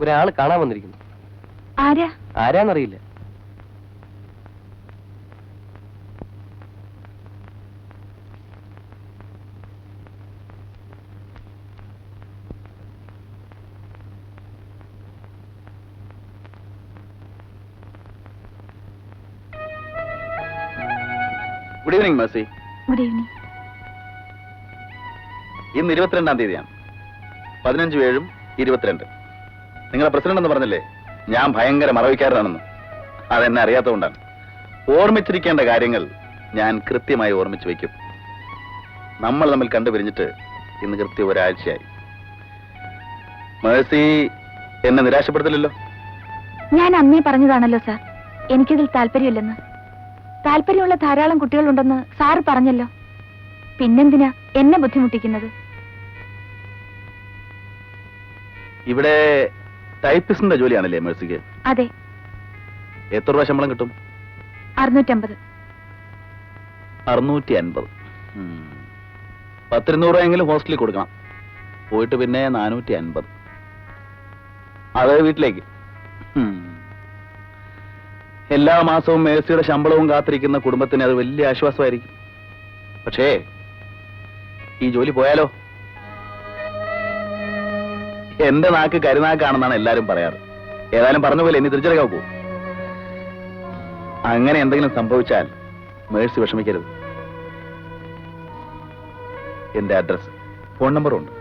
ഒരാള് കാണാൻ വന്നിരിക്കുന്നു. ആരാ? ആരാന്നറിയില്ല. Good evening Mercy. Good evening. ഇന്ന് 22-ാം തീയതിയാണ്. 15/7/22. നിങ്ങളെ പ്രസിഡന്റ് എന്ന് പറഞ്ഞില്ലേ ഞാൻ ഭയങ്കര മറവിക്കാരനാണെന്ന്? അതെന്നെ അറിയാത്തതുകൊണ്ടാണ്. ഓർമ്മിച്ചിരിക്കേണ്ട കാര്യങ്ങൾ ഞാൻ കൃത്യമായി ഓർമ്മിച്ച് വയ്ക്കും. നമ്മൾ തമ്മിൽ കണ്ടുപിരിഞ്ഞിട്ട് ഇന്ന് കൃത്യം ഒരാഴ്ചയായി. മേഴ്സി എന്നെ നിരാശപ്പെടുത്തില്ലല്ലോ? ഞാൻ അന്നേ പറഞ്ഞതാണല്ലോ സാർ, എനിക്കിതിൽ താല്പര്യമില്ലെന്ന്. താല്പര്യമുള്ള ധാരാളം കുട്ടികളുണ്ടെന്ന് സാറ് പറഞ്ഞല്ലോ. പിന്നെന്തിനാ എന്നെ ബുദ്ധിമുട്ടിക്കുന്നത്? ഇവിടെ ടൈപ്പിസ്റ്റിന്റെ ജോലിയാണല്ലേ മേഴ്സിക്ക്? അതെ. എത്ര രൂപ ശമ്പളം കിട്ടും? 650. 650. 10-200 രൂപയെങ്കിലും ഹോസ്റ്റലിൽ കൊടുക്കണം. പോയിട്ട് പിന്നെ 450. അത് വീട്ടിലേക്ക്. എല്ലാ മാസവും മേഴ്സിയുടെ ശമ്പളവും കാത്തിരിക്കുന്ന കുടുംബത്തിന് അത് വലിയ ആശ്വാസമായിരിക്കും. പക്ഷേ ഈ ജോലി പോയാലോ? എന്റെ നാക്ക് കരുനാക്കാണെന്നാണ് എല്ലാരും പറയാറ്. ഏതായാലും പറഞ്ഞ പോലെ ഇനി തിരിച്ചറിയാൻ പോകും. അങ്ങനെ എന്തെങ്കിലും സംഭവിച്ചാൽ മേഴ്സി വിഷമിക്കരുത്. എന്റെ അഡ്രസ്, ഫോൺ നമ്പറും ഉണ്ട്.